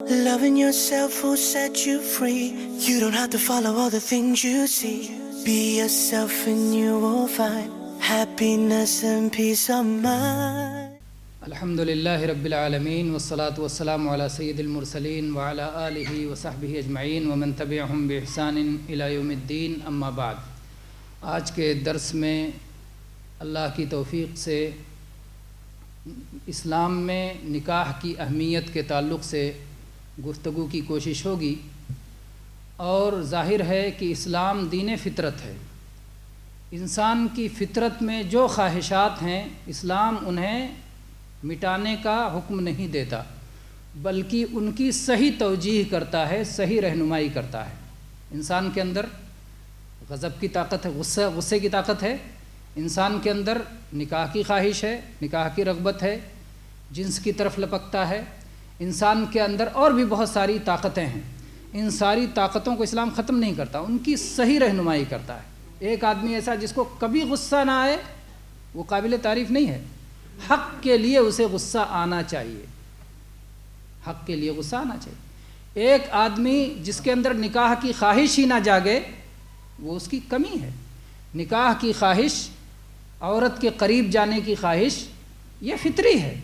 Loving yourself will set you free. You don't have to follow all the things you see. Be yourself and you will find happiness and peace of mind. الحمد للہ رب العالمین والصلاة والسلام علی سید المرسلین وعلی آلہ وصحبہ اجمعین ومن تبعہم بإحسان الی یوم الدین اما بعد۔ آج کے درس میں اللہ کی توفیق سے اسلام میں نکاح کی اہمیت کے تعلق سے گفتگو کی کوشش ہوگی، اور ظاہر ہے کہ اسلام دین فطرت ہے۔ انسان کی فطرت میں جو خواہشات ہیں اسلام انہیں مٹانے کا حکم نہیں دیتا، بلکہ ان کی صحیح توجیہ کرتا ہے، صحیح رہنمائی کرتا ہے۔ انسان کے اندر غضب کی طاقت ہے، غصے کی طاقت ہے، انسان کے اندر نکاح کی خواہش ہے، نکاح کی رغبت ہے، جنس کی طرف لپکتا ہے، انسان کے اندر اور بھی بہت ساری طاقتیں ہیں۔ ان ساری طاقتوں کو اسلام ختم نہیں کرتا، ان کی صحیح رہنمائی کرتا ہے۔ ایک آدمی ایسا جس کو کبھی غصہ نہ آئے وہ قابل تعریف نہیں ہے۔ حق کے لیے اسے غصہ آنا چاہیے، حق کے لیے غصہ آنا چاہیے۔ ایک آدمی جس کے اندر نکاح کی خواہش ہی نہ جاگے وہ اس کی کمی ہے۔ نکاح کی خواہش، عورت کے قریب جانے کی خواہش، یہ فطری ہے،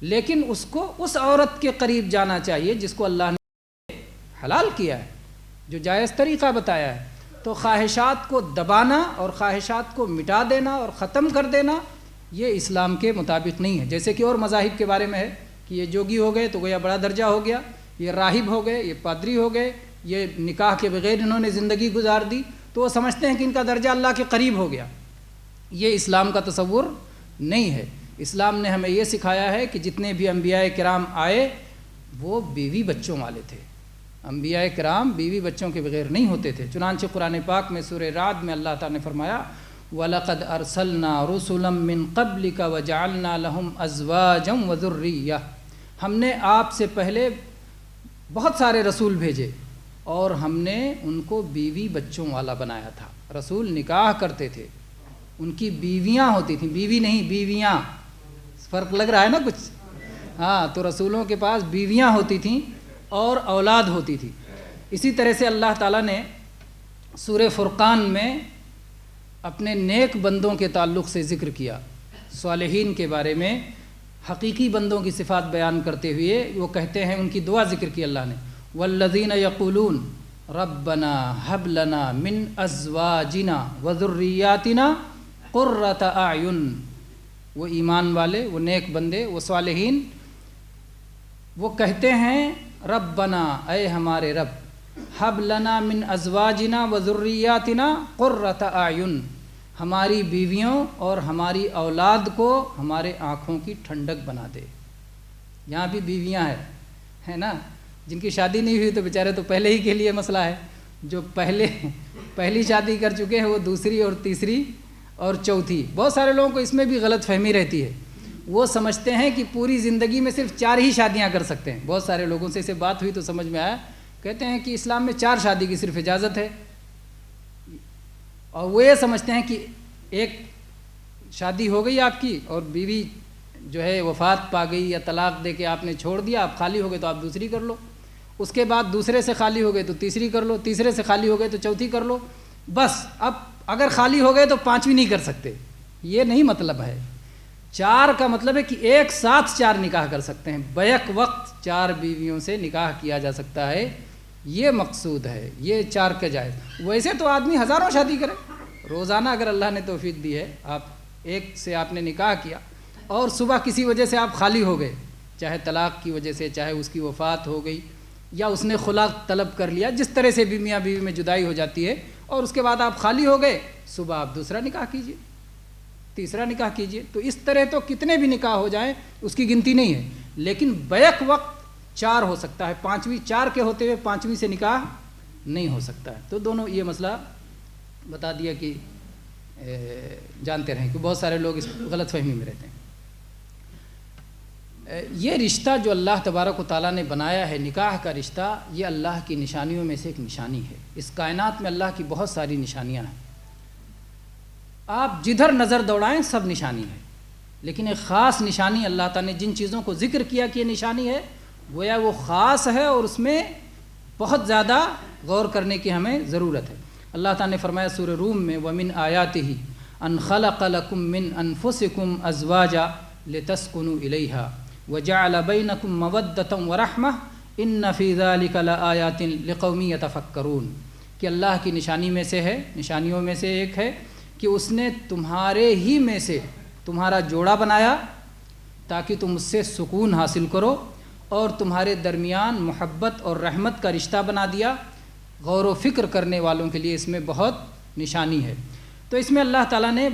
لیکن اس کو اس عورت کے قریب جانا چاہیے جس کو اللہ نے حلال کیا ہے، جو جائز طریقہ بتایا ہے۔ تو خواہشات کو دبانا اور خواہشات کو مٹا دینا اور ختم کر دینا یہ اسلام کے مطابق نہیں ہے۔ جیسے کہ اور مذاہب کے بارے میں ہے کہ یہ جوگی ہو گئے تو گویا بڑا درجہ ہو گیا، یہ راہب ہو گئے، یہ پادری ہو گئے، یہ نکاح کے بغیر انہوں نے زندگی گزار دی تو وہ سمجھتے ہیں کہ ان کا درجہ اللہ کے قریب ہو گیا۔ یہ اسلام کا تصور نہیں ہے۔ اسلام نے ہمیں یہ سکھایا ہے کہ جتنے بھی انبیاء کرام آئے وہ بیوی بچوں والے تھے۔ انبیاء کرام بیوی بچوں کے بغیر نہیں ہوتے تھے۔ چنانچہ قرآن پاک میں سورہ رعد میں اللہ تعالیٰ نے فرمایا وَلَقَدْ أَرْسَلْنَا رُسُلًا مِّن قَبْلِكَ وَجَعَلْنَا لَهُمْ أَزْوَاجًا وَذُرِّيَّةً، ہم نے آپ سے پہلے بہت سارے رسول بھیجے اور ہم نے ان کو بیوی بچوں والا بنایا تھا۔ رسول نکاح کرتے تھے، ان کی بیویاں ہوتی تھیں، بیوی نہیں بیویاں، فرق لگ رہا ہے نا کچھ؟ ہاں، تو رسولوں کے پاس بیویاں ہوتی تھیں اور اولاد ہوتی تھی۔ اسی طرح سے اللہ تعالیٰ نے سورہ فرقان میں اپنے نیک بندوں کے تعلق سے ذکر کیا، صالحین کے بارے میں حقیقی بندوں کی صفات بیان کرتے ہوئے وہ کہتے ہیں، ان کی دعا ذکر کی اللہ نے والذین یقولون ربنا ھب لنا من ازواجنا وذریاتنا قرۃ اعین۔ وہ ایمان والے، وہ نیک بندے، وہ صالحین، وہ کہتے ہیں ربنا، اے ہمارے رب، ھب لنا من ازواجنا وذریاتنا قرۃ اعین، ہماری بیویوں اور ہماری اولاد کو ہمارے آنکھوں کی ٹھنڈک بنا دے۔ یہاں بھی بیویاں ہیں نا، جن کی شادی نہیں ہوئی تو بیچارے تو پہلے ہی کے لیے مسئلہ ہے۔ جو پہلی شادی کر چکے ہیں وہ دوسری اور تیسری اور چوتھی۔ بہت سارے لوگوں کو اس میں بھی غلط فہمی رہتی ہے، وہ سمجھتے ہیں کہ پوری زندگی میں صرف 4 ہی شادیاں کر سکتے ہیں۔ بہت سارے لوگوں سے اسے بات ہوئی تو سمجھ میں آیا، کہتے ہیں کہ اسلام میں 4 شادی کی صرف اجازت ہے، اور وہ یہ سمجھتے ہیں کہ ایک شادی ہو گئی آپ کی اور بیوی جو ہے وفات پا گئی یا طلاق دے کے آپ نے چھوڑ دیا، آپ خالی ہو گئے تو آپ دوسری کر لو، اس کے بعد دوسرے سے خالی ہو گئے تو تیسری کر لو، تیسرے سے خالی ہو گئے تو چوتھی کر لو، بس اب اگر خالی ہو گئے تو 5ویں نہیں کر سکتے۔ یہ نہیں مطلب ہے۔ 4 کا مطلب ہے کہ ایک ساتھ 4 نکاح کر سکتے ہیں، بیک وقت 4 بیویوں سے نکاح کیا جا سکتا ہے، یہ مقصود ہے، یہ 4 کا جائز۔ ویسے تو آدمی ہزاروں شادی کرے، روزانہ اگر اللہ نے توفیق دی ہے، آپ ایک سے آپ نے نکاح کیا اور صبح کسی وجہ سے آپ خالی ہو گئے، چاہے طلاق کی وجہ سے، چاہے اس کی وفات ہو گئی یا اس نے خلا طلب کر لیا، جس طرح سے بھی میاں بیوی میں جدائی ہو جاتی ہے، اور اس کے بعد آپ خالی ہو گئے، صبح آپ دوسرا نکاح کیجئے، تیسرا نکاح کیجئے۔ تو اس طرح تو کتنے بھی نکاح ہو جائیں اس کی گنتی نہیں ہے، لیکن بیک وقت 4 ہو سکتا ہے، 5ویں 4 کے ہوتے ہوئے 5ویں سے نکاح نہیں ہو سکتا ہے۔ تو دونوں یہ مسئلہ بتا دیا کہ جانتے رہیں کہ بہت سارے لوگ اس غلط فہمی میں رہتے ہیں۔ یہ رشتہ جو اللہ تبارک و تعالیٰ نے بنایا ہے، نکاح کا رشتہ، یہ اللہ کی نشانیوں میں سے ایک نشانی ہے۔ اس کائنات میں اللہ کی بہت ساری نشانیاں ہیں، آپ جدھر نظر دوڑائیں سب نشانی ہے، لیکن ایک خاص نشانی اللہ تعالیٰ نے جن چیزوں کو ذکر کیا کہ یہ نشانی ہے، گویا وہ خاص ہے اور اس میں بہت زیادہ غور کرنے کی ہمیں ضرورت ہے۔ اللہ تعالیٰ نے فرمایا سورہ روم میں وَمِنْ آیَاتِهِ أَنْ خَلَقَ لَكُم مِّنْ أَنفُسِكُمْ أَزْوَاجًا لِتَسْكُنُوا إِلَيْهَا وَجَعَلَ بَيْنَكُم مَّوَدَّةً وَرَحْمَةً إِنَّ فِي ذَلِكَ لَآيَاتٍ لِقَوْمٍ يَتَفَكَّرُونَ کہ اللہ کی نشانی میں سے ہے، نشانیوں میں سے ایک ہے کہ اس نے تمہارے ہی میں سے تمہارا جوڑا بنایا تاکہ تم اس سے سکون حاصل کرو، اور تمہارے درمیان محبت اور رحمت کا رشتہ بنا دیا۔ غور و فکر کرنے والوں کے لیے اس میں بہت نشانی ہے۔ تو اس میں اللہ تعالیٰ نے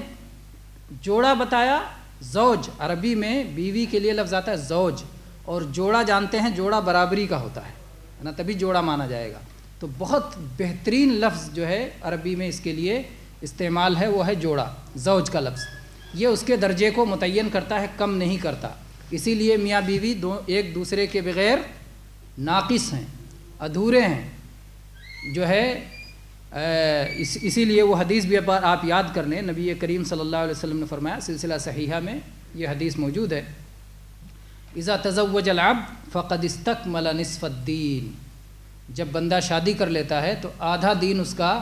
جوڑا بتایا، زوج عربی میں بیوی کے لیے لفظ آتا ہے زوج، اور جوڑا جانتے ہیں جوڑا برابری کا ہوتا ہے نا، تبھی جوڑا مانا جائے گا۔ تو بہت بہترین لفظ جو ہے عربی میں اس کے لیے استعمال ہے وہ ہے جوڑا، زوج کا لفظ۔ یہ اس کے درجے کو متعین کرتا ہے، کم نہیں کرتا۔ اسی لیے میاں بیوی ایک دوسرے کے بغیر ناقص ہیں، ادھورے ہیں جو ہے۔ اسی لیے وہ حدیث بھی آپ یاد کر لیں، نبی کریم صلی اللہ علیہ وسلم نے فرمایا، سلسلہ صحیحہ میں یہ حدیث موجود ہے، اذا تزوج العبد فقد استکمل نصف الدین، جب بندہ شادی کر لیتا ہے تو آدھا دین اس کا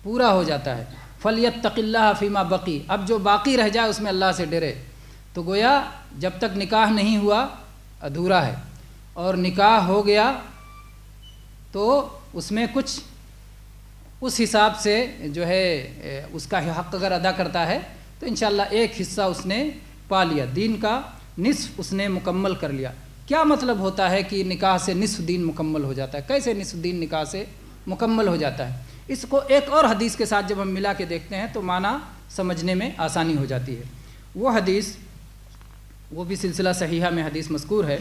پورا ہو جاتا ہے۔ فلیتق اللہ فیما بقی، اب جو باقی رہ جائے اس میں اللہ سے ڈرے۔ تو گویا جب تک نکاح نہیں ہوا ادھورا ہے، اور نکاح ہو گیا تو اس میں کچھ اس حساب سے جو ہے اس کا حق اگر ادا کرتا ہے تو انشاءاللہ ایک حصہ اس نے پا لیا، دین کا نصف اس نے مکمل کر لیا۔ کیا مطلب ہوتا ہے کہ نکاح سے نصف دین مکمل ہو جاتا ہے؟ کیسے نصف دین نکاح سے مکمل ہو جاتا ہے؟ اس کو ایک اور حدیث کے ساتھ جب ہم ملا کے دیکھتے ہیں تو معنی سمجھنے میں آسانی ہو جاتی ہے۔ وہ حدیث، وہ بھی سلسلہ صحیحہ میں حدیث مذکور ہے،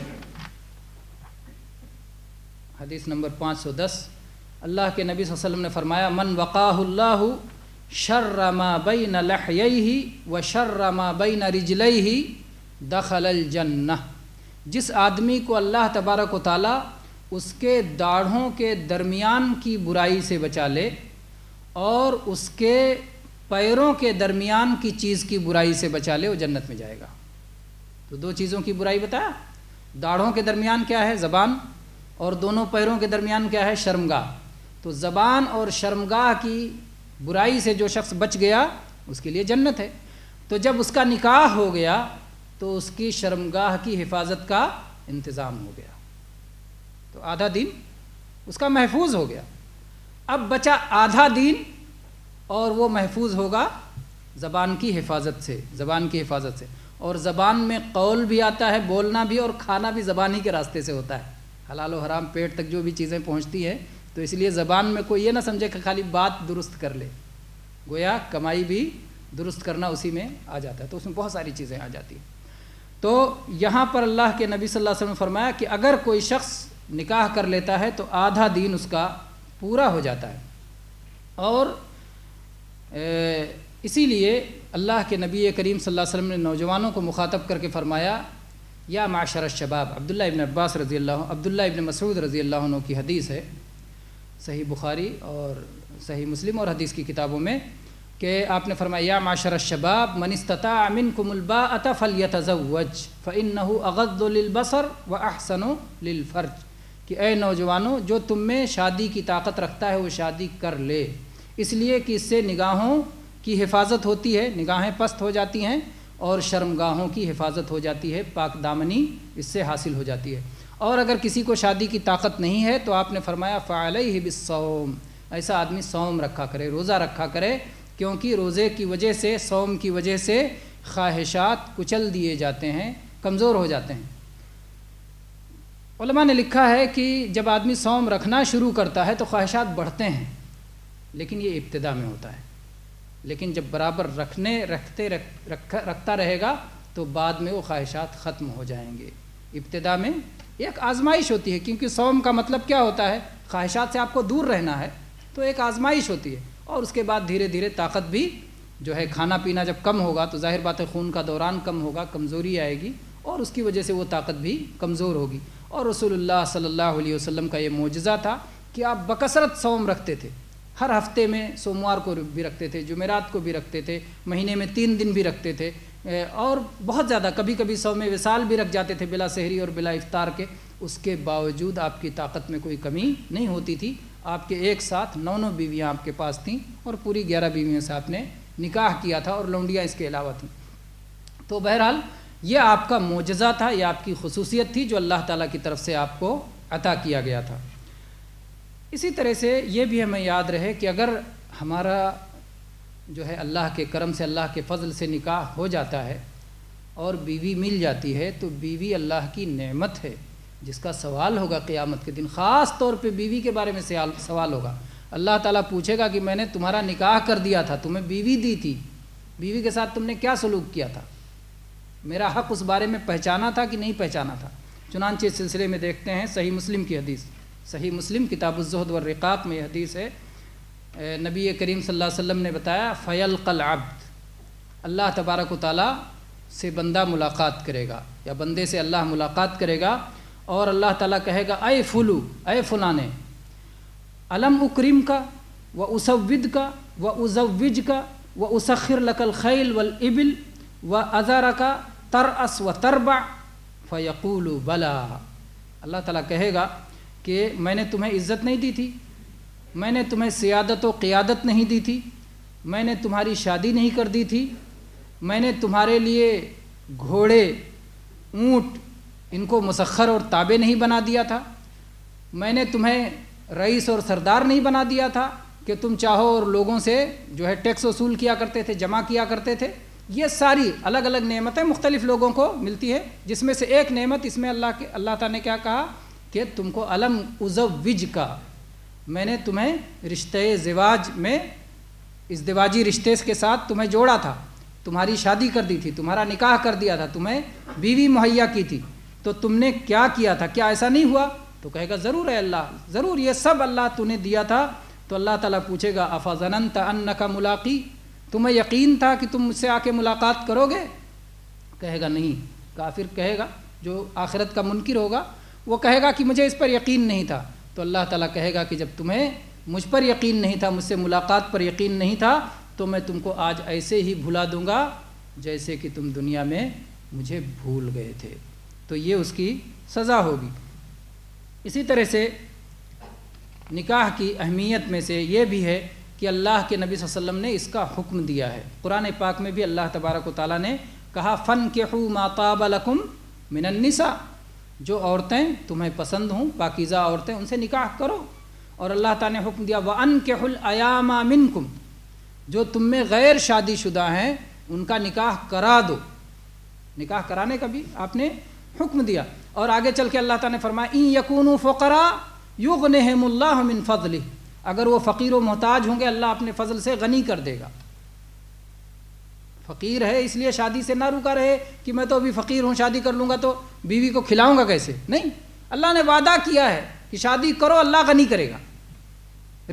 حدیث نمبر 510۔ اللہ کے نبی صلی اللہ علیہ وسلم نے فرمایا من وقاہ اللہ شر ما بین لحییہ و شر ما بین رجلیہ دخل الجنہ، جس آدمی کو اللہ تبارک و تعالی اس کے داڑھوں کے درمیان کی برائی سے بچا لے اور اس کے پیروں کے درمیان کی چیز کی برائی سے بچا لے، وہ جنت میں جائے گا۔ تو دو چیزوں کی برائی بتایا، داڑھوں کے درمیان کیا ہے؟ زبان، اور دونوں پیروں کے درمیان کیا ہے؟ شرمگاہ۔ تو زبان اور شرمگاہ کی برائی سے جو شخص بچ گیا اس کے لیے جنت ہے۔ تو جب اس کا نکاح ہو گیا تو اس کی شرمگاہ کی حفاظت کا انتظام ہو گیا، تو آدھا دین اس کا محفوظ ہو گیا۔ اب بچا آدھا دین، اور وہ محفوظ ہوگا زبان کی حفاظت سے، زبان کی حفاظت سے۔ اور زبان میں قول بھی آتا ہے، بولنا بھی، اور کھانا بھی زبان ہی کے راستے سے ہوتا ہے۔ حلال و حرام پیٹ تک جو بھی چیزیں پہنچتی ہیں، تو اس لیے زبان میں کوئی یہ نہ سمجھے کہ خالی بات درست کر لے، گویا کمائی بھی درست کرنا اسی میں آ جاتا ہے، تو اس میں بہت ساری چیزیں آ جاتی ہیں۔ تو یہاں پر اللہ کے نبی صلی اللہ علیہ وسلم نے فرمایا کہ اگر کوئی شخص نکاح کر لیتا ہے تو آدھا دین اس کا پورا ہو جاتا ہے۔ اور اسی لیے اللہ کے نبی کریم صلی اللہ علیہ وسلم نے نوجوانوں کو مخاطب کر کے فرمایا یا معشر الشباب، عبداللہ ابن عباس رضی اللہ عنہ، عبداللہ ابن مسعود رضی اللہ عنہ کی حدیث ہے، صحیح بخاری اور صحیح مسلم اور حدیث کی کتابوں میں، کہ آپ نے فرمایا یا معشر الشباب من استطاع منکم الباءۃ فلیتزوج فانہ اغض للبصر واحسن للفرج، کہ اے نوجوانوں جو تم میں شادی کی طاقت رکھتا ہے وہ شادی کر لے، اس لیے کہ اس سے نگاہوں کی حفاظت ہوتی ہے، نگاہیں پست ہو جاتی ہیں، اور شرمگاہوں کی حفاظت ہو جاتی ہے، پاک دامنی اس سے حاصل ہو جاتی ہے۔ اور اگر کسی کو شادی کی طاقت نہیں ہے تو آپ نے فرمایا فعلیہ بالصوم، ایسا آدمی صوم رکھا کرے، روزہ رکھا کرے، کیونکہ روزے کی وجہ سے، صوم کی وجہ سے خواہشات کچل دیے جاتے ہیں، کمزور ہو جاتے ہیں۔ علماء نے لکھا ہے کہ جب آدمی صوم رکھنا شروع کرتا ہے تو خواہشات بڑھتے ہیں، لیکن یہ ابتدا میں ہوتا ہے، لیکن جب برابر رکھتا رہے گا تو بعد میں وہ خواہشات ختم ہو جائیں گے۔ ابتدا میں ایک آزمائش ہوتی ہے، کیونکہ صوم کا مطلب کیا ہوتا ہے؟ خواہشات سے آپ کو دور رہنا ہے، تو ایک آزمائش ہوتی ہے، اور اس کے بعد دھیرے دھیرے طاقت بھی جو ہے، کھانا پینا جب کم ہوگا تو ظاہر بات ہے خون کا دوران کم ہوگا، کمزوری آئے گی، اور اس کی وجہ سے وہ طاقت بھی کمزور ہوگی۔ اور رسول اللہ صلی اللہ علیہ وسلم کا یہ معجزہ تھا کہ آپ بکثرت صوم رکھتے تھے، ہر ہفتے میں سوموار کو بھی رکھتے تھے، جمعرات کو بھی رکھتے تھے، مہینے میں 3 دن بھی رکھتے تھے، اور بہت زیادہ کبھی کبھی صوم وصال بھی رکھ جاتے تھے بلا سحری اور بلا افطار کے، اس کے باوجود آپ کی طاقت میں کوئی کمی نہیں ہوتی تھی. آپ کے ایک ساتھ 9 بیویاں آپ کے پاس تھیں اور پوری 11 بیویوں سے آپ نے نکاح کیا تھا اور لونڈیاں اس کے علاوہ تھیں. تو بہرحال یہ آپ کا معجزہ تھا, یہ آپ کی خصوصیت تھی جو اللہ تعالیٰ کی طرف سے آپ کو عطا کیا گیا تھا. اسی طرح سے یہ بھی ہمیں یاد رہے کہ اگر ہمارا جو ہے اللہ کے کرم سے, اللہ کے فضل سے نکاح ہو جاتا ہے اور بیوی مل جاتی ہے تو بیوی اللہ کی نعمت ہے جس کا سوال ہوگا قیامت کے دن. خاص طور پہ بیوی کے بارے میں سوال ہوگا. اللہ تعالیٰ پوچھے گا کہ میں نے تمہارا نکاح کر دیا تھا, تمہیں بیوی دی تھی, بیوی کے ساتھ تم نے کیا سلوک کیا تھا, میرا حق اس بارے میں پہچانا تھا کہ نہیں پہچانا تھا. چنانچہ اس سلسلے میں دیکھتے ہیں صحیح مسلم کی حدیث, صحیح مسلم کتاب الزہد والرقاق میں یہ حدیث ہے. نبی کریم صلی اللہ علیہ وسلم نے بتایا فَيَلْقَ الْعَبْدُ, اللہ تبارک و تعالیٰ سے بندہ ملاقات کرے گا یا بندے سے اللہ ملاقات کرے گا اور اللہ تعالیٰ کہے گا اے فلو, اے فلانے, علم اکرم کا و اسود کا و ازوج کا و اسخر لک الخیل والابل و ازار کا ترأس و تربع فیقول بلا. اللہ تعالیٰ کہے گا کہ میں نے تمہیں عزت نہیں دی تھی, میں نے تمہیں سیادت و قیادت نہیں دی تھی, میں نے تمہاری شادی نہیں کر دی تھی, میں نے تمہارے لیے گھوڑے اونٹ ان کو مسخر اور تابع نہیں بنا دیا تھا, میں نے تمہیں رئیس اور سردار نہیں بنا دیا تھا کہ تم چاہو اور لوگوں سے جو ہے ٹیکس وصول کیا کرتے تھے, جمع کیا کرتے تھے. یہ ساری الگ الگ نعمتیں مختلف لوگوں کو ملتی ہے, جس میں سے ایک نعمت اس میں اللہ تعالیٰ نے کیا کہا کہ تم کو علم ازوج کا, میں نے تمہیں رشتہ زواج میں ازدواجی رشتے کے ساتھ تمہیں جوڑا تھا, تمہاری شادی کر دی تھی, تمہارا نکاح کر دیا تھا, تمہیں بیوی مہیا کی تھی, تو تم نے کیا کیا تھا, کیا ایسا نہیں ہوا؟ تو کہے گا ضرور ہے اللہ, ضرور یہ سب اللہ تو نے دیا تھا. تو اللہ تعالیٰ پوچھے گا افظننت انک ملاقی, تمہیں یقین تھا کہ تم مجھ سے آ کے ملاقات کرو گے؟ کہے گا نہیں. کافر کہے گا, جو آخرت کا منکر ہوگا وہ کہے گا کہ مجھے اس پر یقین نہیں تھا. تو اللہ تعالیٰ کہے گا کہ جب تمہیں مجھ پر یقین نہیں تھا, مجھ سے ملاقات پر یقین نہیں تھا, تو میں تم کو آج ایسے ہی بھلا دوں گا جیسے کہ تم دنیا میں مجھے بھول گئے تھے. تو یہ اس کی سزا ہوگی. اسی طرح سے نکاح کی اہمیت میں سے یہ بھی ہے کہ اللہ کے نبی صلی اللہ علیہ وسلم نے اس کا حکم دیا ہے. قرآن پاک میں بھی اللہ تبارک و تعالیٰ نے کہا فَانْكِحُوا مَا طَابَ لَكُم مِّنَ النِّسَاءِ, جو عورتیں تمہیں پسند ہوں, پاکیزہ عورتیں, ان سے نکاح کرو. اور اللہ تعالیٰ نے حکم دیا وَأَنْكِحُوا الْأَيَامَ مِنْكُمْ, جو تم میں غیر شادی شدہ ہیں ان کا نکاح کرا دو. نکاح کرانے کا بھی آپ نے حکم دیا. اور آگے چل کے اللہ تعالیٰ نے فرمایا اِن یکونوا فقراء یغنہم اللہ من فضلہ, اگر وہ فقیر و محتاج ہوں گے اللہ اپنے فضل سے غنی کر دے گا. فقیر ہے اس لیے شادی سے نہ رکا رہے کہ میں تو ابھی فقیر ہوں, شادی کر لوں گا تو بیوی کو کھلاؤں گا کیسے, نہیں. اللہ نے وعدہ کیا ہے کہ شادی کرو, اللہ غنی کرے گا,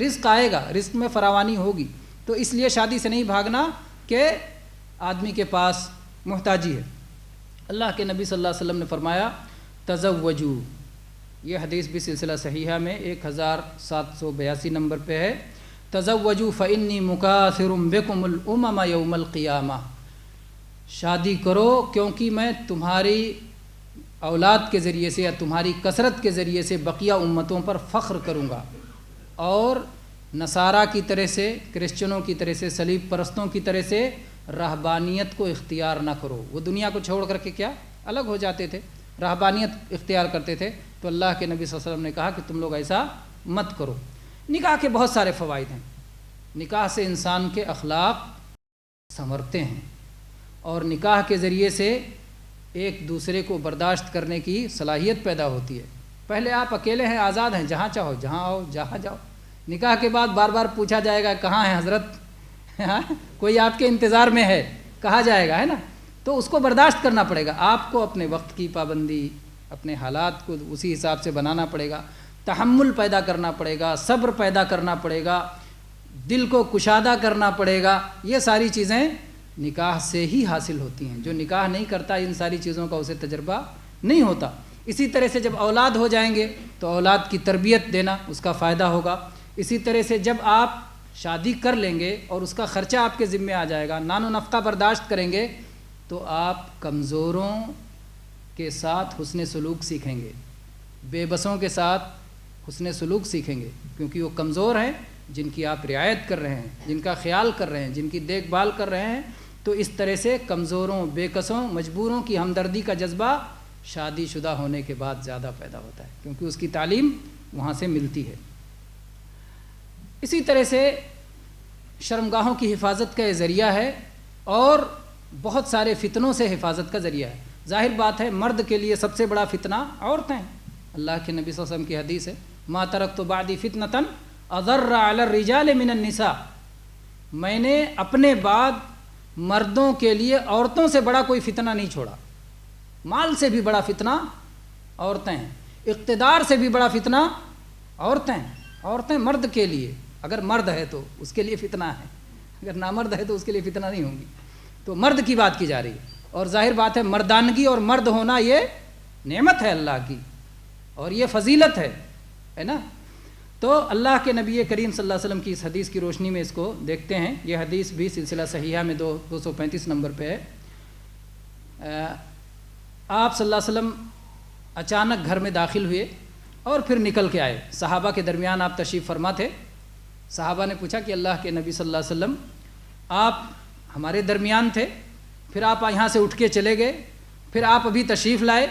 رزق آئے گا, رزق میں فراوانی ہوگی. تو اس لیے شادی سے نہیں بھاگنا کہ آدمی کے پاس محتاجی ہے. اللہ کے نبی صلی اللہ علیہ وسلم نے فرمایا تزوجو, یہ حدیث بھی سلسلہ صحیحہ میں 1782 نمبر پہ ہے. تزوجو فإنی مکاثر بکم الامم یوم القیامہ, شادی کرو کیونکہ میں تمہاری اولاد کے ذریعے سے یا تمہاری کثرت کے ذریعے سے بقیہ امتوں پر فخر کروں گا. اور نصارہ کی طرح سے, کرسچنوں کی طرح سے, صلیب پرستوں کی طرح سے رہبانیت کو اختیار نہ کرو. وہ دنیا کو چھوڑ کر کے کیا الگ ہو جاتے تھے, رہبانیت اختیار کرتے تھے. تو اللہ کے نبی صلی اللہ علیہ وسلم نے کہا کہ تم لوگ ایسا مت کرو. نکاح کے بہت سارے فوائد ہیں. نکاح سے انسان کے اخلاق سنورتے ہیں اور نکاح کے ذریعے سے ایک دوسرے کو برداشت کرنے کی صلاحیت پیدا ہوتی ہے. پہلے آپ اکیلے ہیں, آزاد ہیں, جہاں چاہو جہاں آؤ جہاں جاؤ. نکاح کے بعد بار بار پوچھا جائے گا کہاں ہے حضرت, کوئی آپ کے انتظار میں ہے, کہا جائے گا, ہے نا. تو اس کو برداشت کرنا پڑے گا. آپ کو اپنے وقت کی پابندی, اپنے حالات کو اسی حساب سے بنانا پڑے گا, تحمل پیدا کرنا پڑے گا, صبر پیدا کرنا پڑے گا, دل کو کشادہ کرنا پڑے گا. یہ ساری چیزیں نکاح سے ہی حاصل ہوتی ہیں. جو نکاح نہیں کرتا ان ساری چیزوں کا اسے تجربہ نہیں ہوتا. اسی طرح سے جب اولاد ہو جائیں گے تو اولاد کی تربیت دینا اس کا فائدہ ہوگا. اسی طرح سے جب آپ شادی کر لیں گے اور اس کا خرچہ آپ کے ذمہ آ جائے گا, نان و نفقہ برداشت کریں گے, تو آپ کمزوروں کے ساتھ حسن سلوک سیکھیں گے. بے بسوں کے ساتھ حسن سلوک سیکھیں گے، کیونکہ وہ کمزور ہیں جن کی آپ رعایت کر رہے ہیں، جن کا خیال کر رہے ہیں، جن کی دیکھ بھال کر رہے ہیں. تو اس طرح سے کمزوروں، بے کسوں، مجبوروں کی ہمدردی کا جذبہ شادی شدہ ہونے کے بعد زیادہ پیدا ہوتا ہے، کیونکہ اس کی تعلیم وہاں سے ملتی ہے. اسی طرح سے شرمگاہوں کی حفاظت کا یہ ذریعہ ہے اور بہت سارے فتنوں سے حفاظت کا ذریعہ ہے. ظاہر بات ہے مرد کے لیے سب سے بڑا فتنہ عورتیں ہیں. اللہ کے نبی صلی اللہ علیہ وسلم کی حدیث ہے، ما ترکت بعدی فتنۃ اضر علی الرجال من النساء، میں نے اپنے بعد مردوں کے لیے عورتوں سے بڑا کوئی فتنہ نہیں چھوڑا. مال سے بھی بڑا فتنہ عورتیں ہیں، اقتدار سے بھی بڑا فتنہ عورتیں ہیں. عورتیں مرد کے لیے، اگر مرد ہے تو اس کے لیے فتنہ ہے، اگر نامرد ہے تو اس کے لیے فتنہ نہیں ہوں گی. تو مرد کی بات کی جا رہی ہے، اور ظاہر بات ہے مردانگی اور مرد ہونا یہ نعمت ہے اللہ کی، اور یہ فضیلت ہے نا. تو اللہ کے نبی کریم صلی اللہ علیہ وسلم کی اس حدیث کی روشنی میں اس کو دیکھتے ہیں. یہ حدیث بھی سلسلہ صحیحہ میں 235 نمبر پہ ہے. آپ صلی اللہ علیہ وسلم اچانک گھر میں داخل ہوئے اور پھر نکل کے آئے. صحابہ کے درمیان آپ تشریف فرما تھے. صحابہ نے پوچھا کہ اللہ کے نبی صلی اللہ علیہ وسلم آپ ہمارے درمیان تھے، پھر آپ یہاں سے اٹھ کے چلے گئے، پھر آپ ابھی تشریف لائے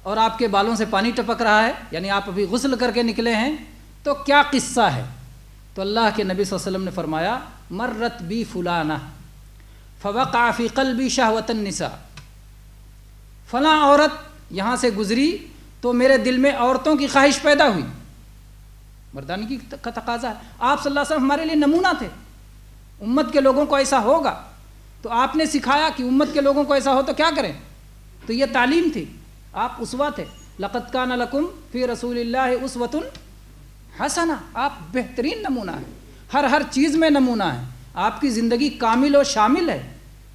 اور آپ کے بالوں سے پانی ٹپک رہا ہے، یعنی آپ ابھی غسل کر کے نکلے ہیں، تو کیا قصہ ہے؟ تو اللہ کے نبی صلی اللہ علیہ وسلم نے فرمایا مرت بی فلانہ فوقع فی قلبی شہوۃ النساء، فلاں عورت یہاں سے گزری تو میرے دل میں عورتوں کی خواہش پیدا ہوئی. مردانگی کا تقاضا ہے. آپ صلی اللہ علیہ وسلم ہمارے لیے نمونہ تھے، امت کے لوگوں کو ایسا ہوگا تو آپ نے سکھایا کہ امت کے لوگوں کو ایسا ہو تو کیا کریں. تو یہ تعلیم تھی، آپ اسوہ تھے. لقد کان لکم فی رسول اللہ اسوۃ حسنہ، آپ بہترین نمونہ ہیں، ہر چیز میں نمونہ ہیں، آپ کی زندگی کامل و شامل ہے.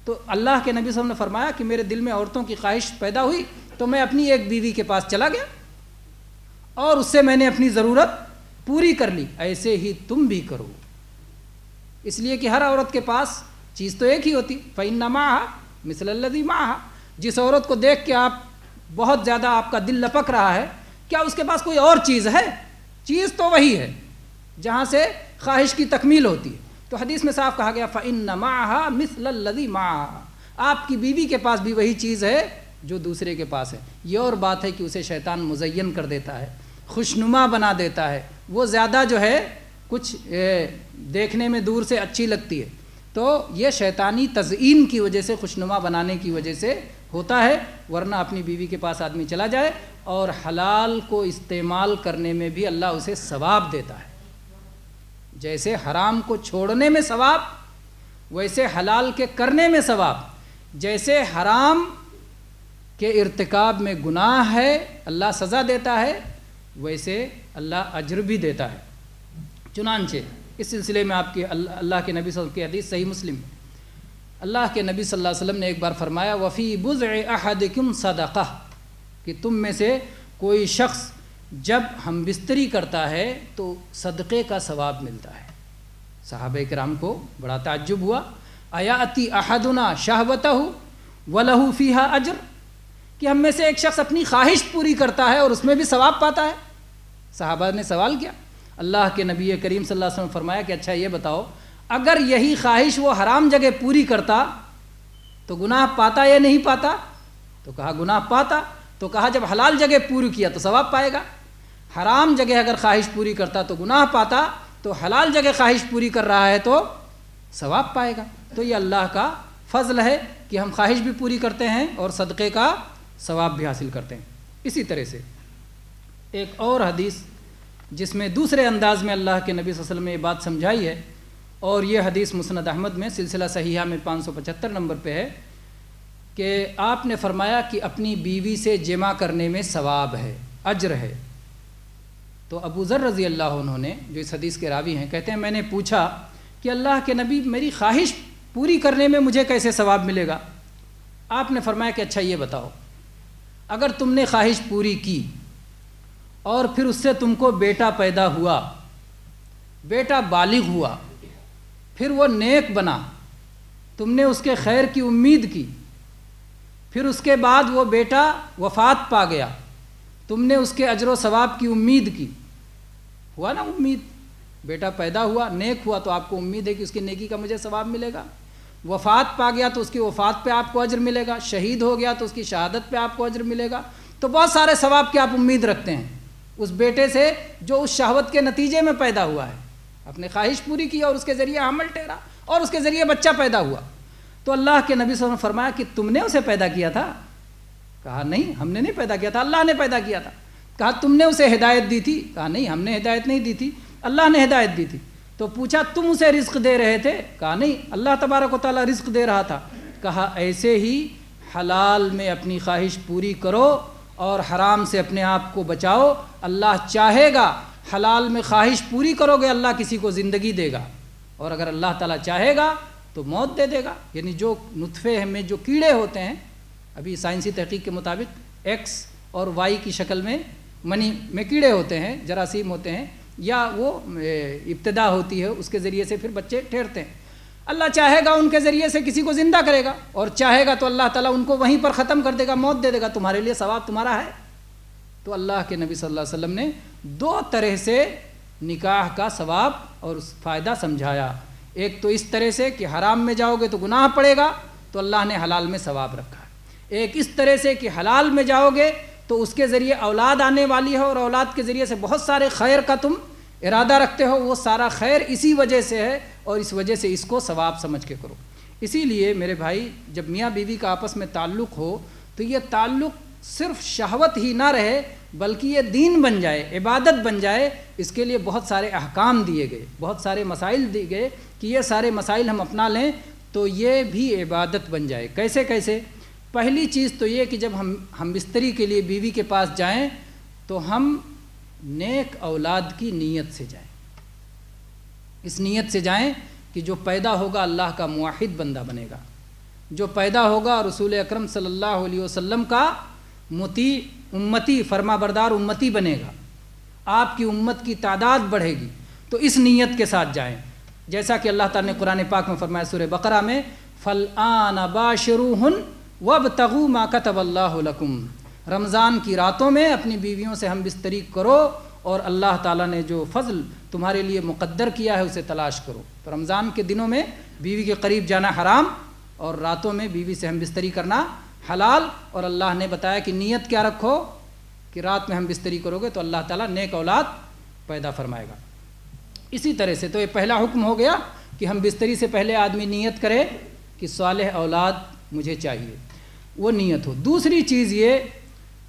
تو اللہ کے نبی صلی اللہ علیہ وسلم نے فرمایا کہ میرے دل میں عورتوں کی خواہش پیدا ہوئی تو میں اپنی ایک بیوی کے پاس چلا گیا اور اس سے میں نے اپنی ضرورت پوری کر لی. ایسے ہی تم بھی کرو، اس لیے کہ ہر عورت کے پاس چیز تو ایک ہی ہوتی. فَإِنَّ مَعَهَا مِثْلَ الَّذِي مَعَهَا، جس عورت کو دیکھ کے آپ بہت زیادہ آپ کا دل لپک رہا ہے، کیا اس کے پاس کوئی اور چیز ہے؟ چیز تو وہی ہے جہاں سے خواہش کی تکمیل ہوتی ہے. تو حدیث میں صاف کہا گیا فَإِنَّ مَعَهَا مِثْلَ الَّذِي مَعَهَا، آپ کی بیوی کے پاس بھی وہی چیز ہے جو دوسرے کے پاس ہے. یہ اور بات ہے کہ اسے شیطان مزین کر دیتا ہے، خوشنما بنا دیتا ہے، وہ زیادہ جو ہے کچھ دیکھنے میں دور سے اچھی لگتی ہے. تو یہ شیطانی تزئین کی وجہ سے، خوشنما بنانے کی وجہ سے ہوتا ہے. ورنہ اپنی بیوی کے پاس آدمی چلا جائے اور حلال کو استعمال کرنے میں بھی اللہ اسے ثواب دیتا ہے. جیسے حرام کو چھوڑنے میں ثواب، ویسے حلال کے کرنے میں ثواب. جیسے حرام کے ارتکاب میں گناہ ہے اللہ سزا دیتا ہے، ویسے اللہ اجر بھی دیتا ہے. چنانچہ اس سلسلے میں آپ کے اللہ کے نبی صلی اللہ علیہ وسلم کی حدیث صحیح مسلم میں اللہ کے نبی صلی اللہ علیہ وسلم نے ایک بار فرمایا وفی بضع احدکم صدقہ، کہ تم میں سے کوئی شخص جب ہم بستری کرتا ہے تو صدقے کا ثواب ملتا ہے. صحابہ کرام کو بڑا تعجب ہوا، ایاتی احدنا شہوتہ ولہ فیہا اجر، کہ ہم میں سے ایک شخص اپنی خواہش پوری کرتا ہے اور اس میں بھی ثواب پاتا ہے. صحابہ نے سوال کیا. اللہ کے نبی کریم صلی اللہ علیہ وسلم نے فرمایا کہ اچھا یہ بتاؤ، اگر یہی خواہش وہ حرام جگہ پوری کرتا تو گناہ پاتا یا نہیں پاتا؟ تو کہا گناہ پاتا. تو کہا جب حلال جگہ پوری کیا تو ثواب پائے گا. حرام جگہ اگر خواہش پوری کرتا تو گناہ پاتا، تو حلال جگہ خواہش پوری کر رہا ہے تو ثواب پائے گا. تو یہ اللہ کا فضل ہے کہ ہم خواہش بھی پوری کرتے ہیں اور صدقے کا ثواب بھی حاصل کرتے ہیں. اسی طرح سے ایک اور حدیث جس میں دوسرے انداز میں اللہ کے نبی صلی اللہ علیہ وسلم نے یہ بات سمجھائی ہے، اور یہ حدیث مسند احمد میں سلسلہ صحیحہ میں 575 نمبر پہ ہے، کہ آپ نے فرمایا کہ اپنی بیوی سے جمع کرنے میں ثواب ہے، اجر ہے. تو ابو ذر رضی اللہ عنہ نے جو اس حدیث کے راوی ہیں کہتے ہیں میں نے پوچھا کہ اللہ کے نبی میری خواہش پوری کرنے میں مجھے کیسے ثواب ملے گا؟ آپ نے فرمایا کہ اچھا یہ بتاؤ، اگر تم نے خواہش پوری کی اور پھر اس سے تم کو بیٹا پیدا ہوا، بیٹا بالغ ہوا، پھر وہ نیک بنا، تم نے اس کے خیر کی امید کی، پھر اس کے بعد وہ بیٹا وفات پا گیا، تم نے اس کے اجر و ثواب کی امید کی، ہوا نا امید، بیٹا پیدا ہوا نیک ہوا تو آپ کو امید ہے کہ اس کی نیکی کا مجھے ثواب ملے گا، وفات پا گیا تو اس کی وفات پہ آپ کو اجر ملے گا، شہید ہو گیا تو اس کی شہادت پہ آپ کو اجر ملے گا، تو بہت سارے ثواب کی آپ امید رکھتے ہیں اس بیٹے سے جو اس شہوت کے نتیجے میں پیدا ہوا ہے، اپنے خواہش پوری کی اور اس کے ذریعے حمل ٹھہرا اور اس کے ذریعے بچہ پیدا ہوا۔ تو اللہ کے نبی صلی اللہ علیہ وسلم نے فرمایا کہ تم نے اسے پیدا کیا تھا؟ کہا نہیں، ہم نے نہیں پیدا کیا تھا، اللہ نے پیدا کیا تھا۔ کہا تم نے اسے ہدایت دی تھی؟ کہا نہیں، ہم نے ہدایت نہیں دی تھی، اللہ نے ہدایت دی تھی۔ تو پوچھا تم اسے رزق دے رہے تھے؟ کہا نہیں، اللہ تبارک و تعالیٰ رزق دے رہا تھا۔ کہا ایسے ہی حلال میں اپنی خواہش پوری کرو اور حرام سے اپنے آپ کو بچاؤ، اللہ چاہے گا حلال میں خواہش پوری کرو گے اللہ کسی کو زندگی دے گا، اور اگر اللہ تعالیٰ چاہے گا تو موت دے دے گا۔ یعنی جو نطفے میں جو کیڑے ہوتے ہیں، ابھی سائنسی تحقیق کے مطابق ایکس اور وائی کی شکل میں منی میں کیڑے ہوتے ہیں، جراثیم ہوتے ہیں، یا وہ ابتدا ہوتی ہے اس کے ذریعے سے پھر بچے ٹھہرتے ہیں۔ اللہ چاہے گا ان کے ذریعے سے کسی کو زندہ کرے گا، اور چاہے گا تو اللہ تعالیٰ ان کو وہیں پر ختم کر دے گا، موت دے دے گا، تمہارے لیے ثواب تمہارا ہے۔ تو اللہ کے نبی صلی اللہ علیہ وسلم نے دو طرح سے نکاح کا ثواب اور فائدہ سمجھایا۔ ایک تو اس طرح سے کہ حرام میں جاؤ گے تو گناہ پڑے گا، تو اللہ نے حلال میں ثواب رکھا ہے۔ ایک اس طرح سے کہ حلال میں جاؤ گے تو اس کے ذریعے اولاد آنے والی ہے، اور اولاد کے ذریعے سے بہت سارے خیر کا تم ارادہ رکھتے ہو، وہ سارا خیر اسی وجہ سے ہے، اور اس وجہ سے اس کو ثواب سمجھ کے کرو۔ اسی لیے میرے بھائی، جب میاں بیوی کا آپس میں تعلق ہو تو یہ تعلق صرف شہوت ہی نہ رہے بلکہ یہ دین بن جائے، عبادت بن جائے۔ اس کے لیے بہت سارے احکام دیے گئے، بہت سارے مسائل دیے گئے کہ یہ سارے مسائل ہم اپنا لیں تو یہ بھی عبادت بن جائے۔ کیسے کیسے؟ پہلی چیز تو یہ کہ جب ہم بستری کے لیے بیوی کے پاس جائیں تو ہم نیک اولاد کی نیت سے جائیں، اس نیت سے جائیں کہ جو پیدا ہوگا اللہ کا موحد بندہ بنے گا، جو پیدا ہوگا رسول اکرم صلی اللہ علیہ وسلم کا مطیع امتی، فرما بردار امتی بنے گا، آپ کی امت کی تعداد بڑھے گی۔ تو اس نیت کے ساتھ جائیں، جیسا کہ اللہ تعالیٰ نے قرآن پاک میں فرمایا سورہ بقرہ میں، فَالْآنَ بَاشِرُوهُنَّ وَابْتَغُوا مَا كَتَبَ اللَّهُ لَكُمْ، رمضان کی راتوں میں اپنی بیویوں سے ہم بستری کرو اور اللہ تعالیٰ نے جو فضل تمہارے لیے مقدر کیا ہے اسے تلاش کرو۔ تو رمضان کے دنوں میں بیوی کے قریب جانا حرام، اور راتوں میں بیوی سے ہم بستری کرنا حلال، اور اللہ نے بتایا کہ نیت کیا رکھو کہ رات میں ہم بستری کرو گے تو اللہ تعالیٰ نیک اولاد پیدا فرمائے گا۔ اسی طرح سے تو یہ پہلا حکم ہو گیا کہ ہم بستری سے پہلے آدمی نیت کرے کہ صالح اولاد مجھے چاہیے، وہ نیت ہو۔ دوسری چیز یہ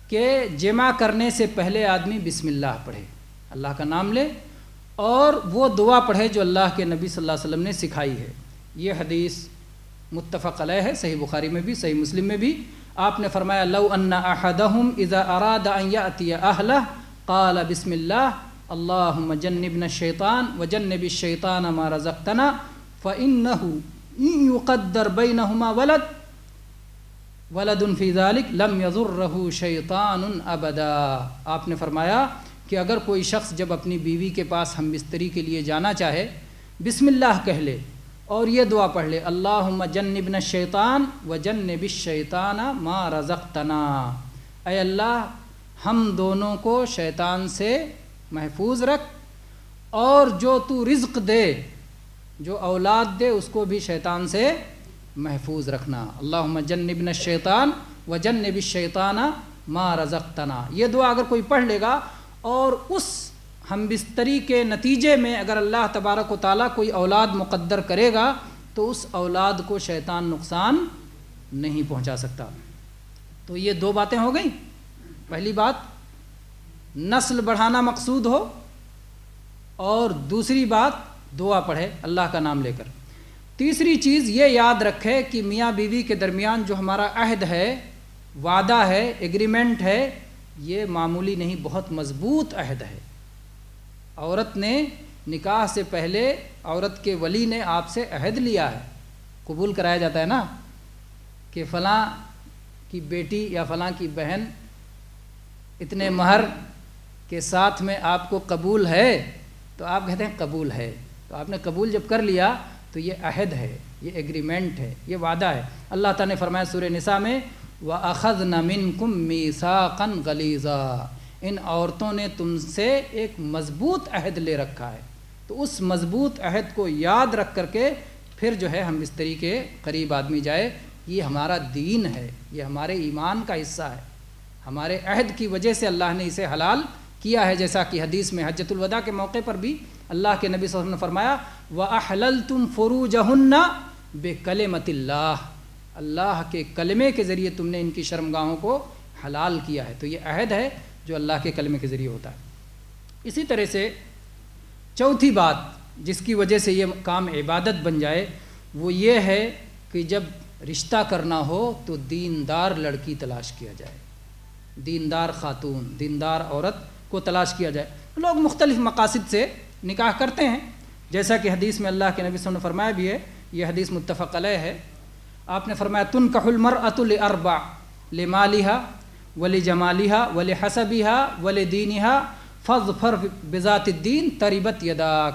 کہ جمع کرنے سے پہلے آدمی بسم اللہ پڑھے، اللہ کا نام لے، اور وہ دعا پڑھے جو اللہ کے نبی صلی اللہ علیہ وسلم نے سکھائی ہے۔ یہ حدیث متفق علیہ ہے، صحیح بخاری میں بھی صحیح مسلم میں بھی۔ آپ نے فرمایا لو ان احدہم اذا اراد ان یاتی اہلہ قال بسم اللہ اللہم جنبنا الشیطان وجنب الشیطان ما رزقتنا فانہ ان یقدر بینہما ولد فی ذلک لم یضرہ شیطان ابدا۔ آپ نے فرمایا کہ اگر کوئی شخص جب اپنی بیوی کے پاس ہم بستری کے لیے جانا چاہے بسم اللہ کہہ لے اور یہ دعا پڑھ لے، اللہم جنبنا الشیطان وجنب الشیطان ما رزقتنا، اے اللہ ہم دونوں کو شیطان سے محفوظ رکھ، اور جو تو رزق دے، جو اولاد دے، اس کو بھی شیطان سے محفوظ رکھنا۔ اللہم جنبنا الشیطان وجنب الشیطان ما رزقتنا، یہ دعا اگر کوئی پڑھ لے گا، اور اس ہم بستری کے نتیجے میں اگر اللہ تبارک و تعالیٰ کوئی اولاد مقدر کرے گا تو اس اولاد کو شیطان نقصان نہیں پہنچا سکتا۔ تو یہ دو باتیں ہو گئیں۔ پہلی بات نسل بڑھانا مقصود ہو، اور دوسری بات دعا پڑھے اللہ کا نام لے کر۔ تیسری چیز یہ یاد رکھے کہ میاں بیوی کے درمیان جو ہمارا عہد ہے، وعدہ ہے، ایگریمنٹ ہے، یہ معمولی نہیں، بہت مضبوط عہد ہے۔ عورت نے نکاح سے پہلے عورت کے ولی نے آپ سے عہد لیا ہے، قبول کرایا جاتا ہے نا کہ فلاں کی بیٹی یا فلاں کی بہن اتنے مہر کے ساتھ میں آپ کو قبول ہے، تو آپ کہتے ہیں قبول ہے۔ تو آپ نے قبول جب کر لیا تو یہ عہد ہے، یہ ایگریمنٹ ہے، یہ وعدہ ہے۔ اللہ تعالیٰ نے فرمایا سورہ نساء میں وَأَخَذْنَ مِنْكُمْ مِيثَاقًا غَلِيظًا، ان عورتوں نے تم سے ایک مضبوط عہد لے رکھا ہے، تو اس مضبوط عہد کو یاد رکھ کر کے پھر جو ہے ہم بستری کے قریب آدمی جائے. یہ ہمارا دین ہے، یہ ہمارے ایمان کا حصہ ہے، ہمارے عہد کی وجہ سے اللہ نے اسے حلال کیا ہے. جیسا کہ حدیث میں حجۃ الوداع کے موقع پر بھی اللہ کے نبی صلی اللہ علیہ وسلم نے فرمایا وَأَحْلَلْتُمْ فُرُوجَهُنَّ بِكَلِمَةِ اللَّهِ، اللہ کے کلمے کے ذریعے تم نے ان کی شرمگاہوں کو حلال کیا ہے. تو یہ عہد ہے جو اللہ کے کلمے کے ذریعے ہوتا ہے. اسی طرح سے چوتھی بات جس کی وجہ سے یہ کام عبادت بن جائے وہ یہ ہے کہ جب رشتہ کرنا ہو تو دیندار لڑکی تلاش کیا جائے، دیندار خاتون، دیندار عورت کو تلاش کیا جائے. لوگ مختلف مقاصد سے نکاح کرتے ہیں، جیسا کہ حدیث میں اللہ کے نبی صلی اللہ علیہ وسلم نے فرمایا بھی ہے، یہ حدیث متفق علیہ ہے. آپ نے فرمایا تنکح المرأة لأربع لمالها ولجمالها ولحسبها ولدینها فاظفر بذات الدین تربت یداک.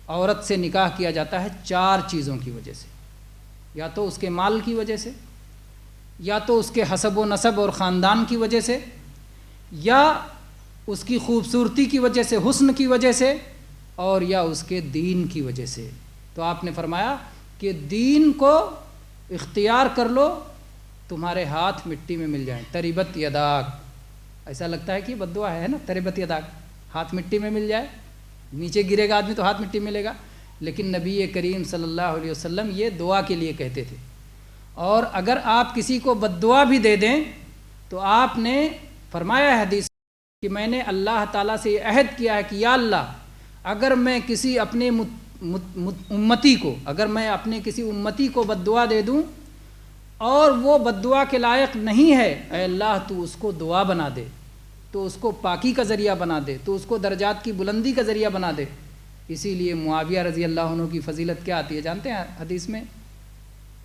عورت سے نکاح کیا جاتا ہے 4 چیزوں کی وجہ سے، یا تو اس کے مال کی وجہ سے، یا تو اس کے حسب و نسب اور خاندان کی وجہ سے، یا اس کی خوبصورتی کی وجہ سے، حسن کی وجہ سے، اور یا اس کے دین کی وجہ سے. تو آپ نے فرمایا کہ دین کو اختیار کر لو، تمہارے ہاتھ مٹی میں مل جائیں. تربت یداک، ایسا لگتا ہے کہ بد دعا ہے نا، تربت یداک، ہاتھ مٹی میں مل جائے، نیچے گرے گا آدمی تو ہاتھ مٹی میں ملے گا. لیکن نبی کریم صلی اللہ علیہ وسلم یہ دعا کے لیے کہتے تھے. اور اگر آپ کسی کو بد دعا بھی دے دیں تو آپ نے فرمایا ہے حدیث کہ میں نے اللہ تعالیٰ سے یہ عہد کیا ہے کہ یا اللہ اگر میں کسی اپنے امتی کو، اگر میں اپنے کسی امتی کو بد دعا دے دوں اور وہ بد دعا کے لائق نہیں ہے، اے اللہ تو اس کو دعا بنا دے، تو اس کو پاکی کا ذریعہ بنا دے، تو اس کو درجات کی بلندی کا ذریعہ بنا دے. اسی لیے معاویہ رضی اللہ عنہ کی فضیلت کیا آتی ہے جانتے ہیں حدیث میں؟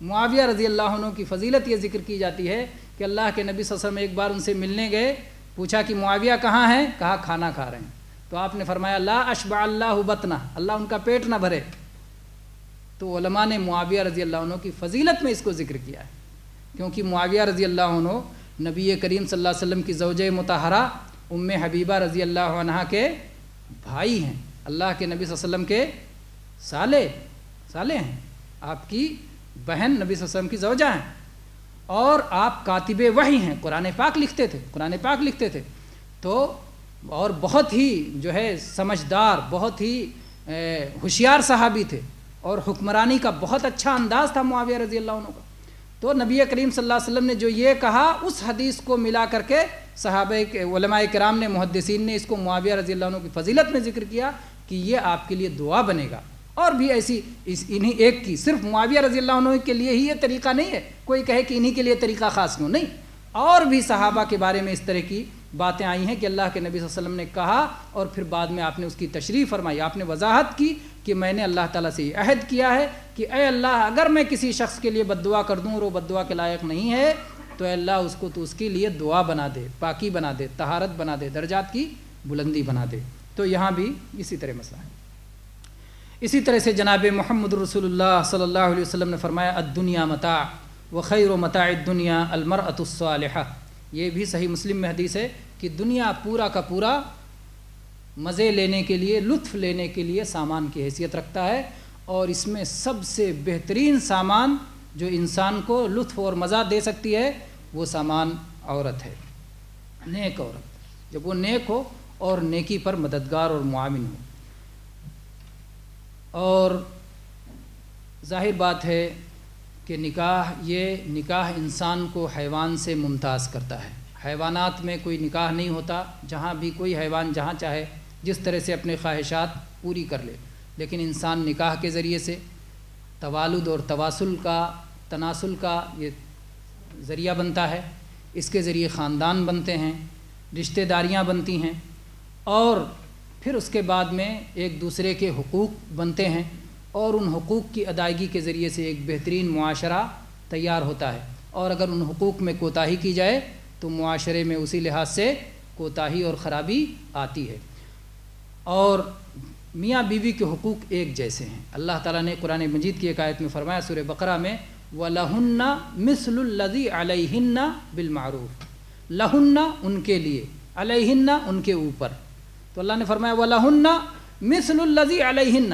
معاویہ رضی اللہ عنہ کی فضیلت یہ ذکر کی جاتی ہے کہ اللہ کے نبی صلی اللہ علیہ وسلم ایک بار ان سے ملنے گئے، پوچھا کہ معاویہ کہاں ہیں؟ کہا کھانا کھا رہے ہیں. تو آپ نے فرمایا لا اشبع اللہ بطنہ، اللہ ان کا پیٹ نہ بھرے. تو علماء نے معاویہ رضی اللہ عنہ کی فضیلت میں اس کو ذکر کیا ہے، کیونکہ معاویہ رضی اللہ عنہ نبی کریم صلی اللہ علیہ وسلم کی زوجہ مطہرہ ام حبیبہ رضی اللہ عنہا کے بھائی ہیں، اللہ کے نبی صلی اللہ علیہ وسلم کے سالے ہیں، آپ کی بہن نبی صلی اللہ علیہ وسلم کی زوجہ ہیں، اور آپ کاتب وحی ہیں، قرآن پاک لکھتے تھے. تو اور بہت ہی جو ہے سمجھدار، بہت ہی ہوشیار صحابی تھے، اور حکمرانی کا بہت اچھا انداز تھا معاویہ رضی اللہ عنہ کا. تو نبی کریم صلی اللہ علیہ وسلم نے جو یہ کہا اس حدیث کو ملا کر کے صحابہ علماء کرام نے، محدثین نے اس کو معاویہ رضی اللہ عنہ کی فضیلت میں ذکر کیا کہ یہ آپ کے لیے دعا بنے گا. اور بھی ایسی انہی ایک کی، صرف معاویہ رضی اللہ عنہ کے لیے ہی یہ طریقہ نہیں ہے، کوئی کہے کہ انہی کے لیے طریقہ خاص کیوں نہیں، اور بھی صحابہ کے بارے میں اس طرح کی باتیں آئی ہیں کہ اللہ کے نبی صلی اللہ علیہ وسلم نے کہا اور پھر بعد میں آپ نے اس کی تشریح فرمائی، آپ نے وضاحت کی کہ میں نے اللہ تعالیٰ سے یہ عہد کیا ہے کہ اے اللہ اگر میں کسی شخص کے لیے بد دعا کر دوں اور وہ بد دعا کے لائق نہیں ہے تو اے اللہ اس کو تو اس کے لیے دعا بنا دے، پاکی بنا دے، طہارت بنا دے، درجات کی بلندی بنا دے. تو یہاں بھی اسی طرح مسئلہ ہے. اسی طرح سے جناب محمد رسول اللہ صلی اللہ علیہ وسلم نے فرمایا الدنیا متاع وخیر متاع الدنیا المرأة الصالحہ. یہ بھی صحیح مسلم میں حدیث ہے کہ دنیا پورا کا پورا مزے لینے کے لیے، لطف لینے کے لیے سامان کی حیثیت رکھتا ہے، اور اس میں سب سے بہترین سامان جو انسان کو لطف اور مزہ دے سکتی ہے وہ سامان عورت ہے، نیک عورت، جب وہ نیک ہو اور نیکی پر مددگار اور معاون ہو. اور ظاہر بات ہے کہ نکاح انسان کو حیوان سے ممتاز کرتا ہے. حیوانات میں کوئی نکاح نہیں ہوتا، جہاں بھی کوئی حیوان جہاں چاہے جس طرح سے اپنے خواہشات پوری کر لے، لیکن انسان نکاح کے ذریعے سے توالد اور تناسل کا یہ ذریعہ بنتا ہے. اس کے ذریعے خاندان بنتے ہیں، رشتہ داریاں بنتی ہیں، اور پھر اس کے بعد میں ایک دوسرے کے حقوق بنتے ہیں، اور ان حقوق کی ادائیگی کے ذریعے سے ایک بہترین معاشرہ تیار ہوتا ہے. اور اگر ان حقوق میں کوتاہی کی جائے تو معاشرے میں اسی لحاظ سے کوتاہی اور خرابی آتی ہے. اور میاں بیوی کے حقوق ایک جیسے ہیں. اللہ تعالیٰ نے قرآن مجید کی ایک آیت میں فرمایا سورہ بقرہ میں وَلَهُنَّ مِثْلُ الَّذِي عَلَيْهِنَّ بِالْمَعْرُوفِ. لہن ان کے لیے، علیہن ان کے اوپر. تو اللہ نے فرمایا وَلَهُنَّ مِثْلُ الَّذِي عَلَيْهِنَّ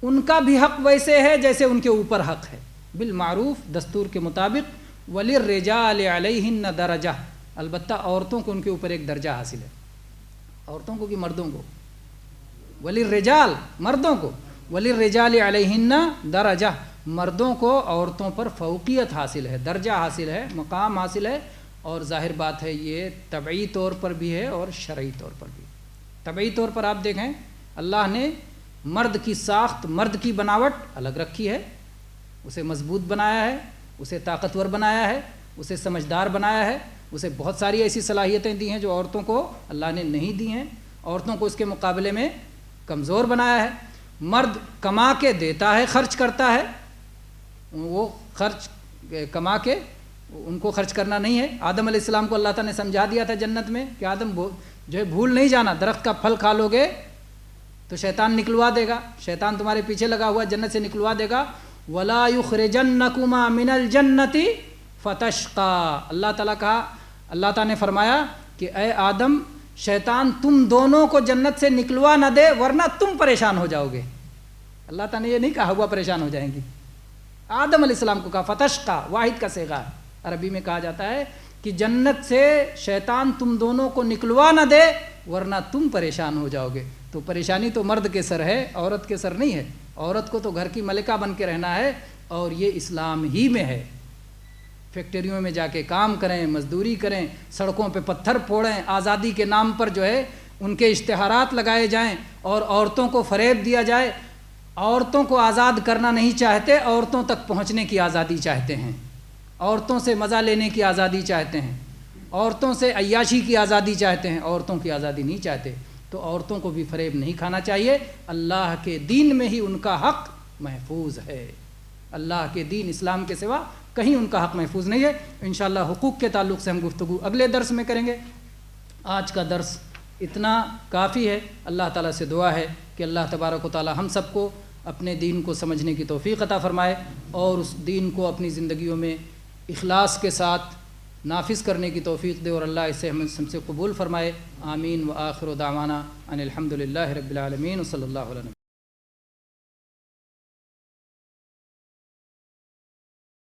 ان کا بھی حق ویسے ہے جیسے ان کے اوپر حق ہے بالمعروف دستور کے مطابق. وَلِلرِّجَالِ عَلَيْهِنَّ دَرَجَةٌ البتہ عورتوں کو ان کے اوپر ایک درجہ حاصل ہے. عورتوں کو کہ مردوں کو؟ وَلِلرِّجَالِ مردوں کو. وَلِلرِّجَالِ عَلَيْهِنَّ دَرَجَةٌ مردوں کو عورتوں پر فوقیت حاصل ہے, درجہ حاصل ہے, مقام حاصل ہے. اور ظاہر بات ہے یہ طبعی طور پر بھی ہے اور شرعی طور پر بھی. طبعی طور پر آپ دیکھیں اللہ نے مرد کی ساخت, مرد کی بناوٹ الگ رکھی ہے, اسے مضبوط بنایا ہے, اسے طاقتور بنایا ہے, اسے سمجھدار بنایا ہے, اسے بہت ساری ایسی صلاحیتیں دی ہیں جو عورتوں کو اللہ نے نہیں دی ہیں. عورتوں کو اس کے مقابلے میں کمزور بنایا ہے. مرد کما کے دیتا ہے, خرچ کرتا ہے, وہ خرچ کما کے ان کو خرچ کرنا نہیں ہے. آدم علیہ السلام کو اللہ تعالیٰ نے سمجھا دیا تھا جنت میں کہ آدم جو ہے بھول نہیں جانا, درخت کا پھل کھا لو گے تو شیطان نکلوا دے گا, شیطان تمہارے پیچھے لگا ہوا جنت سے نکلوا دے گا. وَلَا يُخْرِجَنَّكُمَا مِنَ الْجَنَّةِ فَتَشْقَى اللہ تعالیٰ نے فرمایا کہ اے آدم شیطان تم دونوں کو جنت سے نکلوا نہ دے ورنہ تم پریشان ہو جاؤ گے. اللہ تعالیٰ نے یہ نہیں کہا ہوا پریشان ہو جائیں گی, آدم علیہ السلام کو کہا فتشقى, واحد کا صیغہ ہے. عربی میں کہا جاتا ہے کہ جنت سے شیطان تم دونوں کو نکلوا نہ دے ورنہ تم پریشان ہو جاؤ گے. تو پریشانی تو مرد کے سر ہے, عورت کے سر نہیں ہے. عورت کو تو گھر کی ملکہ بن کے رہنا ہے اور یہ اسلام ہی میں ہے. فیکٹریوں میں جا کے کام کریں, مزدوری کریں, سڑکوں پہ پتھر پھوڑیں, آزادی کے نام پر جو ہے ان کے اشتہارات لگائے جائیں اور عورتوں کو فریب دیا جائے. عورتوں کو آزاد کرنا نہیں چاہتے, عورتوں تک پہنچنے کی آزادی چاہتے ہیں, عورتوں سے مزہ لینے کی آزادی چاہتے ہیں, عورتوں سے عیاشی کی آزادی چاہتے ہیں, عورتوں کی آزادی نہیں چاہتے. تو عورتوں کو بھی فریب نہیں کھانا چاہیے. اللہ کے دین میں ہی ان کا حق محفوظ ہے. اللہ کے دین اسلام کے سوا کہیں ان کا حق محفوظ نہیں ہے. انشاءاللہ حقوق کے تعلق سے ہم گفتگو اگلے درس میں کریں گے. آج کا درس اتنا کافی ہے. اللہ تعالیٰ سے دعا ہے کہ اللہ تبارک و تعالیٰ ہم سب کو اپنے دین کو سمجھنے کی توفیق عطا فرمائے اور اس دین کو اپنی زندگیوں میں اخلاص کے ساتھ نافذ کرنے کی توفیق دے اور اللہ اسے ہم سے قبول فرمائے. آمین. وآخر دعوانا ان الحمد للہ رب العالمین. صلی اللہ علیہ وسلم.